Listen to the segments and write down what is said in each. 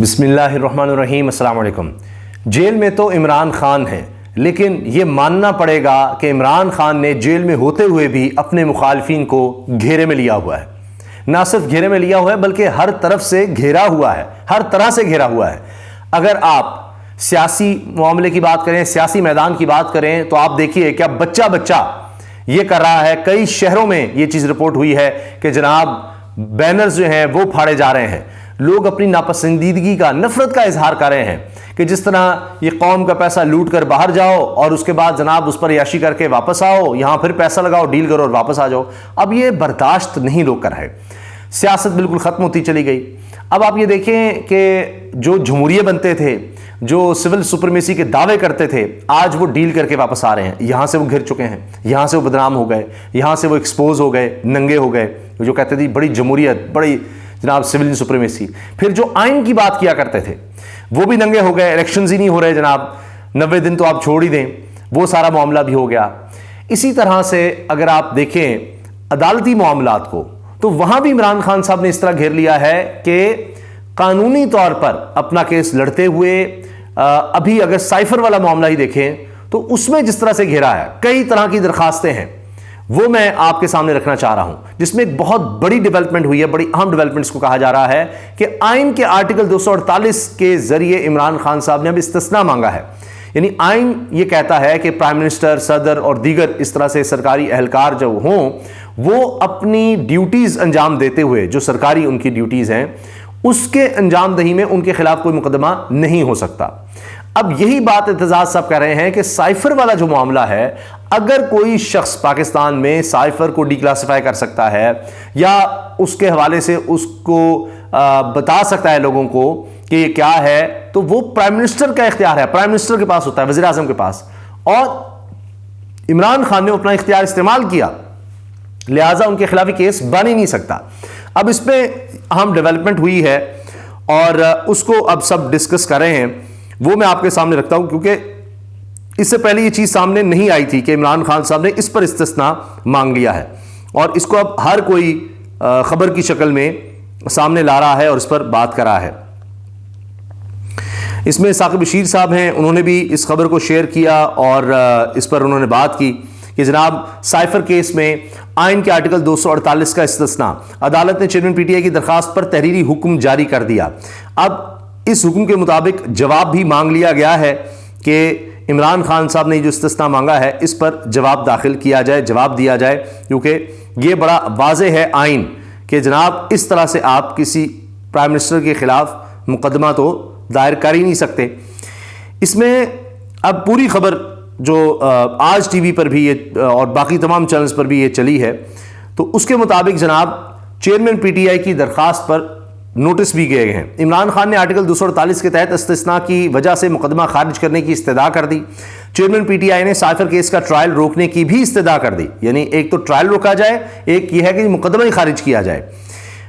बिस्मिल्लाहिर्रहमानिर्रहीम, अस्सलाम वालेकुम। जेल में तो इमरान खान है, लेकिन ये मानना पड़ेगा कि इमरान खान ने जेल में होते हुए भी अपने मुखालफिन को घेरे में लिया हुआ है। ना सिर्फ घेरे में लिया हुआ है बल्कि हर तरफ से घेरा हुआ है, हर तरह से घेरा हुआ है। अगर आप सियासी मामले की बात करें, सियासी मैदान की बात करें, तो आप देखिए क्या बच्चा बच्चा ये कर रहा है। कई शहरों में ये चीज़ रिपोर्ट हुई है कि जनाब बैनर्स जो हैं वो फाड़े जा रहे हैं। लोग अपनी नापसंदीदगी का, नफरत का इजहार कर रहे हैं कि जिस तरह ये कौम का पैसा लूट कर बाहर जाओ और उसके बाद जनाब उस पर याशी करके वापस आओ, यहां फिर पैसा लगाओ, डील करो और वापस आ जाओ। अब ये बर्दाश्त नहीं लोग कर रहे। सियासत बिल्कुल ख़त्म होती चली गई। अब आप ये देखें कि जो जमहूरिये बनते थे, जो सिविल सुप्रीमेसी के दावे करते थे, आज वो डील करके वापस आ रहे हैं। यहां से वो घिर चुके हैं, यहां से वो बदनाम हो गए, यहां से वो एक्सपोज हो गए, नंगे हो गए। जो कहते थे बड़ी जमहूरियत, बड़ी जनाब सिविल सुप्रीमेसी। फिर जो आइन की बात किया करते थे वो भी नंगे हो गए। इलेक्शंस ही नहीं हो रहे जनाब, 90 दिन तो आप छोड़ ही दें, वो सारा मामला भी हो गया। इसी तरह से अगर आप देखें अदालती मामलात को, तो वहां भी इमरान खान साहब ने इस तरह घेर लिया है कि कानूनी तौर पर अपना केस लड़ते हुए, अभी अगर साइफर वाला मामला ही देखें तो उसमें जिस तरह से घेरा है, कई तरह की दरखास्तें हैं, वो मैं आपके सामने रखना चाह रहा हूं, जिसमें एक बहुत बड़ी डेवलपमेंट हुई है। बड़ी अहम डेवलपमेंट इसको कहा जा रहा है कि आइन के आर्टिकल 248 के जरिए इमरान खान साहब ने अब इस्तिस्ना मांगा है। यानी आइन ये कहता है कि प्राइम मिनिस्टर, सदर और दीगर इस तरह से सरकारी अहलकार जो हों, वो अपनी ड्यूटीज अंजाम देते हुए, जो सरकारी उनकी ड्यूटीज हैं, उसके अंजाम दही में उनके खिलाफ कोई मुकदमा नहीं हो सकता। अब यही बात एतजाज साहब कह रहे हैं कि साइफर वाला जो मामला है, अगर कोई शख्स पाकिस्तान में साइफर को डिक्लासिफाई कर सकता है या उसके हवाले से उसको बता सकता है लोगों को कि ये क्या है, तो वो प्राइम मिनिस्टर का इख्तियार है, प्राइम मिनिस्टर के पास होता है, वज़ीर आज़म के पास। और इमरान खान ने अपना इख्तियार इस्तेमाल किया, लिहाजा उनके खिलाफ केस बन ही नहीं सकता। अब इसमें अहम डेवलपमेंट हुई है और उसको अब सब डिस्कस कर रहे हैं, वो मैं आपके सामने रखता हूं, क्योंकि इससे पहले ये चीज सामने नहीं आई थी कि इमरान खान साहब ने इस पर इस्तिस्ना मांग लिया है और इसको अब हर कोई खबर की शक्ल में सामने ला रहा है और इस पर बात कर रहा है। इसमें साकिब बशीर साहब हैं, उन्होंने भी इस खबर को शेयर किया और इस पर उन्होंने बात की कि जनाब साइफर केस में आइन के आर्टिकल 248 का इस्तिस्ना, अदालत ने चेयरमैन पीटीआई की दरखास्त पर तहरीरी हुक्म जारी कर दिया। अब इस हुक्म के मुताबिक जवाब भी मांग लिया गया है कि इमरान खान साहब ने जो इस्तिस्ना मांगा है इस पर जवाब दाखिल किया जाए, जवाब दिया जाए, क्योंकि ये बड़ा वाज़ेह है आइन कि जनाब इस तरह से आप किसी प्राइम मिनिस्टर के खिलाफ मुकदमा तो दायर कर ही नहीं सकते। इसमें अब पूरी खबर जो आज टीवी पर भी ये और बाकी तमाम चैनल्स पर भी ये चली है, तो उसके मुताबिक जनाब चेयरमैन पीटीआई की दरखास्त पर नोटिस भी गए हैं। इमरान खान ने आर्टिकल 248 के तहत इस्तिस्ना की वजह से मुकदमा खारिज करने की इस्तदा कर दी। चेयरमैन पीटीआई ने साइफर केस का ट्रायल रोकने की भी इस्तदा कर दी। यानी एक तो ट्रायल रोका जाए, एक यह है कि मुकदमा ही खारिज किया जाए।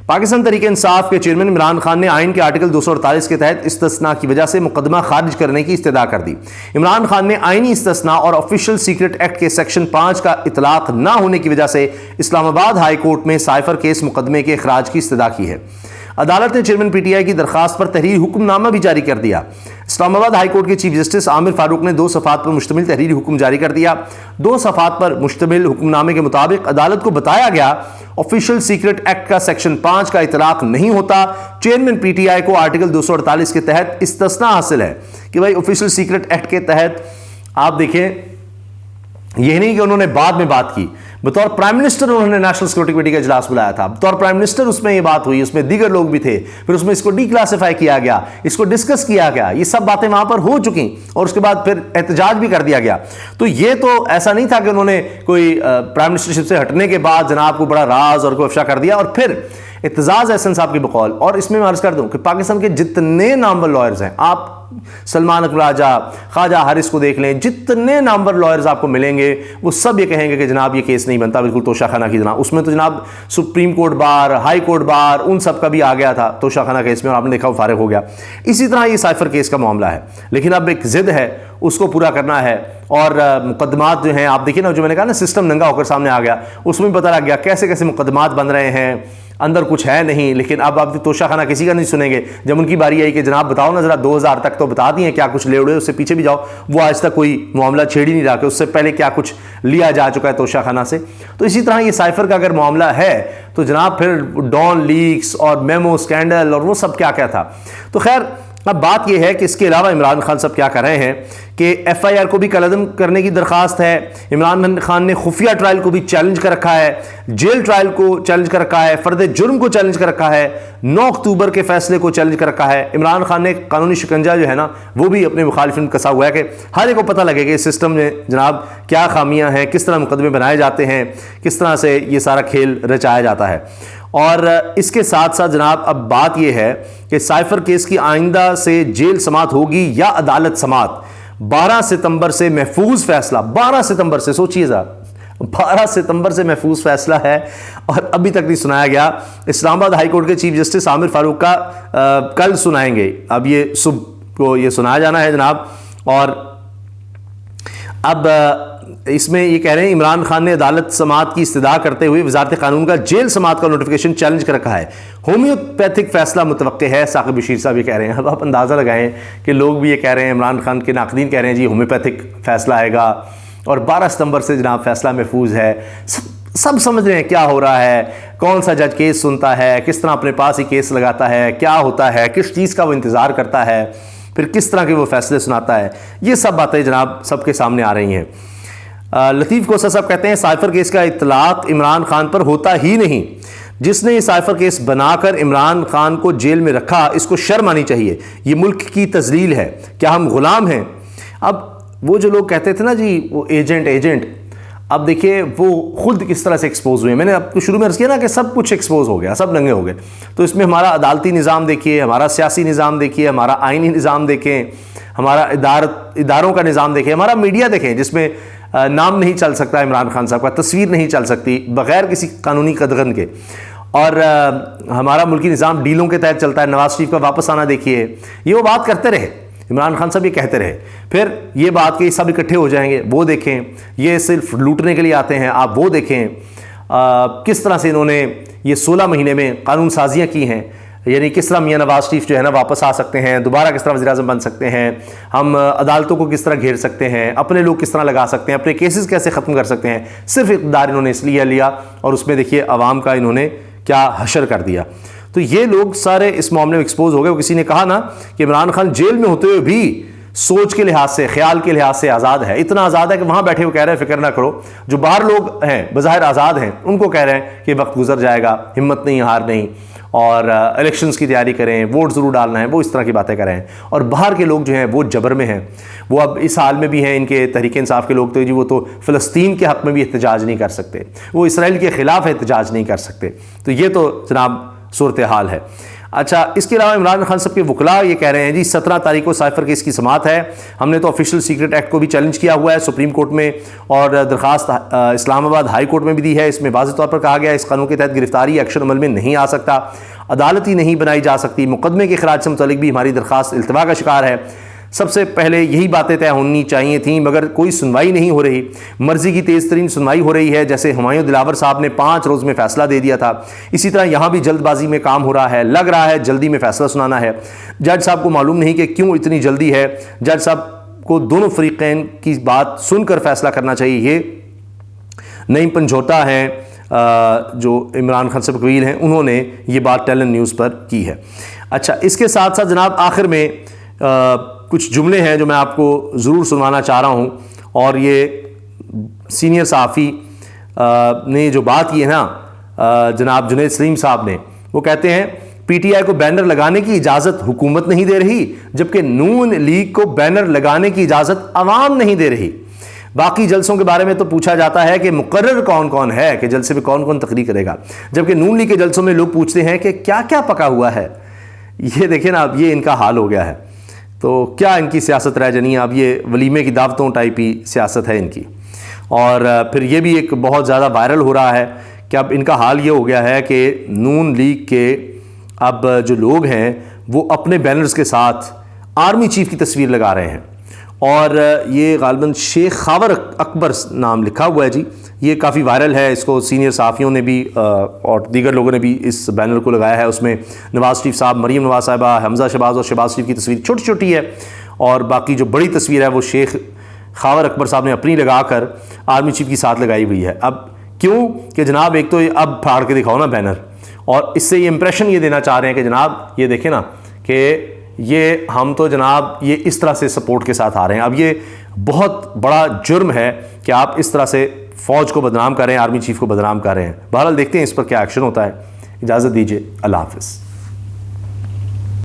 पाकिस्तान तहरीक इंसाफ के चेयरमैन इमरान खान ने आइन के आर्टिकल 248 के तहत इस्तिस्ना की वजह से मुकदमा खारिज करने की इस्तदा कर दी। इमरान खान ने आइनी इस्तिस्ना और ऑफिशियल सीक्रेट एक्ट के सेक्शन 5 का इतलाक न होने की वजह से इस्लामाबाद हाई कोर्ट में साइफर केस मुकदमे के खराज की इस्तदा की है। अदालत ने चेयरमैन पीटीआई की दरखास्त पर तहरीरी हुक्मनामा भी जारी कर दिया। इस्लामाबाद हाई कोर्ट के चीफ जस्टिस आमिर फारूक ने 2 सफ़ात पर मुश्तमिल तहरीरी हुक्म जारी कर दिया। 2 सफ़ात पर मुश्तमिल हुक्मनामे के मुताबिक अदालत को बताया गया ऑफिशियल सीक्रेट एक्ट का सेक्शन 5 का इतलाक नहीं होता। चेयरमैन पीटीआई को आर्टिकल 248 के तहत इस्तिस्ना हासिल है कि भाई ऑफिशियल सीक्रेट एक्ट के तहत आप देखें, यह नहीं कि उन्होंने बाद में बात की, बतौर प्राइम मिनिस्टर उन्होंने नेशनल सिक्योरिटी कमेटी का इजलास बुलाया था, बतौर प्राइम मिनिस्टर उसमें ये बात हुई, उसमें दीगर लोग भी थे, फिर उसमें इसको डिक्लासिफाई किया गया, इसको डिस्कस किया गया, ये सब बातें वहां पर हो चुकी और उसके बाद फिर एहतजाज भी कर दिया गया। तो ये तो ऐसा नहीं था कि उन्होंने कोई प्राइम मिनिस्टरशिप से हटने के बाद जनाब को बड़ा राज और को अफशा कर दिया और फिर एतजाज एहसन साहब की बकौल। और इसमें मैं अर्ज कर दूं कि पाकिस्तान के जितने नामवर लॉयर्स हैं, आप सलमान अकबर राजा, ख्वाजा हारिस को देख लें, जितने नामवर लॉयर्स आपको मिलेंगे वो सब ये कहेंगे कि जनाब ये केस नहीं बनता, बिल्कुल तोशाखाना की तरह। उसमें तो जनाब supreme court bar, high court bar, उन सब का भी आ गया था तोशाखाना केस में और आपने देखा वो फारिग हो गया। इसी तरह ये साइफर केस का मामला है, लेकिन अब एक जिद है, उसको पूरा करना है और मुकदमात जो हैं, आप देखिए ना, जो मैंने कहा ना सिस्टम नंगा होकर सामने आ गया, उसमें पता लग गया कैसे कैसे मुकदमात बन रहे हैं। अंदर कुछ है नहीं, लेकिन अब आप तोशा खाना किसी का नहीं सुनेंगे। जब उनकी बारी आई कि जनाब बताओ ना ज़रा 2000 तक तो बता दिए, क्या कुछ ले उड़े, उससे पीछे भी जाओ, वो आज तक कोई मामला छेड़ ही नहीं रहा कि उससे पहले क्या कुछ लिया जा चुका है तोशा खाना से। तो इसी तरह ये साइफर का अगर मामला है तो जनाब फिर डॉन लीक्स और मेमो स्कैंडल और वो सब क्या क्या था। तो खैर अब बात यह है कि इसके अलावा इमरान खान साहब क्या कर रहे हैं कि FIR को भी कलअदम करने की दरखास्त है। इमरान खान ने खुफिया ट्रायल को भी चैलेंज कर रखा है, जेल ट्रायल को चैलेंज कर रखा है, फर्द जुर्म को चैलेंज कर रखा है, 9 अक्टूबर के फैसले को चैलेंज कर रखा है। इमरान खान ने कानूनी शिकंजा जो है ना वो भी अपने मुखालिफिन में कसा हुआ है कि हर एक को पता लगे कि इस सिस्टम में जनाब क्या खामियां हैं, किस तरह मुकदमे बनाए जाते हैं, किस तरह से ये सारा खेल रचाया जाता है। और इसके साथ साथ जनाब अब बात यह है कि साइफर केस की आइंदा से जेल समात होगी या अदालत समात। 12 सितंबर से महफूज फैसला, 12 सितंबर से, सोचिए ज़रा, 12 सितंबर से महफूज फैसला है और अभी तक नहीं सुनाया गया। इस्लामाबाद हाई कोर्ट के चीफ जस्टिस आमिर फारूक का कल सुनाएंगे, अब ये सुबह को ये सुनाया जाना है जनाब। और अब इसमें ये कह रहे हैं इमरान खान ने अदालत समात की इस्तदा करते हुए वजारत कानून का जेल समात का नोटिफिकेशन चैलेंज कर रखा है। होम्योपैथिक फैसला मुतवक्के है, साकिब बशीर साहब ये कह रहे हैं। अब आप अंदाज़ा लगाएं कि लोग भी ये कह रहे हैं, इमरान खान के नाकदीन कह रहे हैं जी होम्योपैथिक फैसला आएगा और 12 सितंबर से जनाब फैसला महफूज है। सब समझ रहे हैं क्या हो रहा है, कौन सा जज केस सुनता है, किस तरह अपने पास ही केस लगाता है, क्या होता है, किस चीज़ का वो इंतज़ार करता है, फिर किस तरह के वो फैसले सुनाता है। ये सब बातें जनाब सबके सामने आ रही हैं। लतीफ़ कोसा साहब कहते हैं साइफर केस का इतलाक इमरान खान पर होता ही नहीं। जिसने ये साइफर केस बनाकर इमरान खान को जेल में रखा, इसको शर्म आनी चाहिए। ये मुल्क की तजलील है, क्या हम गुलाम हैं? अब वो जो लोग कहते थे ना जी वो एजेंट, अब देखिए वो खुद किस तरह से एक्सपोज हुए। मैंने आपको शुरू में अर्ज़ किया ना कि सब कुछ एक्सपोज हो गया, सब नंगे हो गए। तो इसमें हमारा अदालती निज़ाम देखिए, हमारा सियासी निज़ाम देखिए, हमारा आइनी निज़ाम देखें, हमारा इदारों का निज़ाम देखें, हमारा मीडिया देखें जिसमें नाम नहीं चल सकता इमरान खान साहब का, तस्वीर नहीं चल सकती बग़ैर किसी कानूनी कदगन के। और हमारा मुल्की निज़ाम डीलों के तहत चलता है। नवाज शरीफ का वापस आना देखिए, ये वो बात करते रहे, इमरान खान साहब ये कहते रहे, फिर ये बात कि सब इकट्ठे हो जाएंगे, वो देखें, ये सिर्फ लूटने के लिए आते हैं, आप वो देखें किस तरह से इन्होंने ये 16 महीने में कानून साजियाँ की हैं। यानी किस तरह मियां नवाज शरीफ जो है ना वापस आ सकते हैं, दोबारा किस तरह वज़ीर-ए-आज़म बन सकते हैं, हम अदालतों को किस तरह घेर सकते हैं, अपने लोग किस तरह लगा सकते हैं, अपने केसेस कैसे ख़त्म कर सकते हैं। सिर्फ इक़्तिदार इन्होंने इसलिए लिया और उसमें देखिए अवाम का इन्होंने क्या हशर कर दिया। तो ये लोग सारे इस मामले में एक्सपोज हो गए। किसी ने कहा ना कि इमरान खान जेल में होते हुए भी सोच के लिहाज से, ख्याल के लिहाज से आज़ाद है। इतना आज़ाद है कि वहाँ बैठे हुए कह रहे हैं फिक्र ना करो। जो बाहर लोग हैं बज़ाहिर आज़ाद हैं, उनको कह रहे हैं कि वक्त गुजर जाएगा, हिम्मत नहीं, हार नहीं, और इलेक्शंस की तैयारी करें, वोट ज़रूर डालना है, वो इस तरह की बातें कर रहे हैं। और बाहर के लोग जो हैं वो जबर में हैं, वो अब इस हाल में भी हैं। इनके तहरीक इंसाफ के लोग तो जी वो तो फ़लस्तीन के हक़ में भी एहतजाज नहीं कर सकते, वो इसराइल के ख़िलाफ़ एहतजाज नहीं कर सकते। तो ये तो जनाब सूरत हाल है। अच्छा, इसके अलावा इमरान खान साहब के वकला ये कह रहे हैं जी 17 तारीख को साइफर केस की समात है। हमने तो ऑफिशियल सीक्रेट एक्ट को भी चैलेंज किया हुआ है सुप्रीम कोर्ट में, और दरखास्त इस्लामाबाद हाई कोर्ट में भी दी है। इसमें वाज़ेह तौर पर कहा गया है इस कानून के तहत गिरफ्तारी एक्शन अमल में नहीं आ सकता, अदालत ही नहीं बनाई जा सकती। मुकदमे के खराज से मुतल्लिक भी हमारी दरखास्त इल्तवा का शिकार है। सबसे पहले यही बातें तय होनी चाहिए थी, मगर कोई सुनवाई नहीं हो रही। मर्जी की तेज़ तरीन सुनवाई हो रही है, जैसे हुमायूं दिलावर साहब ने 5 रोज़ में फ़ैसला दे दिया था। इसी तरह यहाँ भी जल्दबाजी में काम हो रहा है, लग रहा है जल्दी में फ़ैसला सुनाना है। जज साहब को मालूम नहीं कि क्यों इतनी जल्दी है। जज साहब को दोनों फ़रीक़ैन की बात सुनकर फ़ैसला करना चाहिए। ये नईम पंजोटा हैं जो इमरान खान साहब वकील हैं, उन्होंने ये बात टेलन न्यूज़ पर की है। अच्छा, इसके साथ साथ जनाब आखिर में कुछ जुमले हैं जो मैं आपको ज़रूर सुनवाना चाह रहा हूँ। और ये सीनियर सहाफ़ी ने जो बात की है ना जनाब जुनैद सलीम साहब ने, वो कहते हैं PTI को बैनर लगाने की इजाज़त हुकूमत नहीं दे रही, जबकि नून लीग को बैनर लगाने की इजाज़त अवाम नहीं दे रही। बाकी जलसों के बारे में तो पूछा जाता है कि मुकर्रर कौन कौन है, कि जलसे में कौन कौन तकरीर करेगा, जबकि नून लीग के जलसों में लोग पूछते हैं कि क्या क्या पका हुआ है। ये देखें ना, अब ये इनका हाल हो गया है। तो क्या इनकी सियासत रह जानी है, अब ये वलीमे की दावतों टाइप ही सियासत है इनकी। और फिर ये भी एक बहुत ज़्यादा वायरल हो रहा है कि अब इनका हाल ये हो गया है कि नून लीग के अब जो लोग हैं वो अपने बैनर्स के साथ आर्मी चीफ की तस्वीर लगा रहे हैं और ये गालिबन शेख खावर अकबर नाम लिखा हुआ है जी। ये काफ़ी वायरल है, इसको सीनियर सहाफ़ियों ने भी और दीगर लोगों ने भी इस बैनर को लगाया है। उसमें नवाज़ शरीफ साहब, मरीम नवाज़ साहिबा, हमज़ा शहबाज और शहबाज शरीफ की तस्वीर छोटी छोटी है, और बाकी जो बड़ी तस्वीर है वो शेख खावर अकबर साहब ने अपनी लगाकर आर्मी चीफ की साथ लगाई हुई है। अब क्यों कि जनाब एक तो अब फाड़ के दिखाओ ना बैनर, और इससे ये इंप्रेशन ये देना चाह रहे हैं कि जनाब ये देखें ना कि ये हम तो जनाब ये इस तरह से सपोर्ट के साथ आ रहे हैं। अब ये बहुत बड़ा जुर्म है कि आप इस तरह से फ़ौज को बदनाम कर रहे हैं, आर्मी चीफ को बदनाम कर रहे हैं। बहरहाल देखते हैं इस पर क्या एक्शन होता है। इजाज़त दीजिए, अल्लाह हाफ़िज़।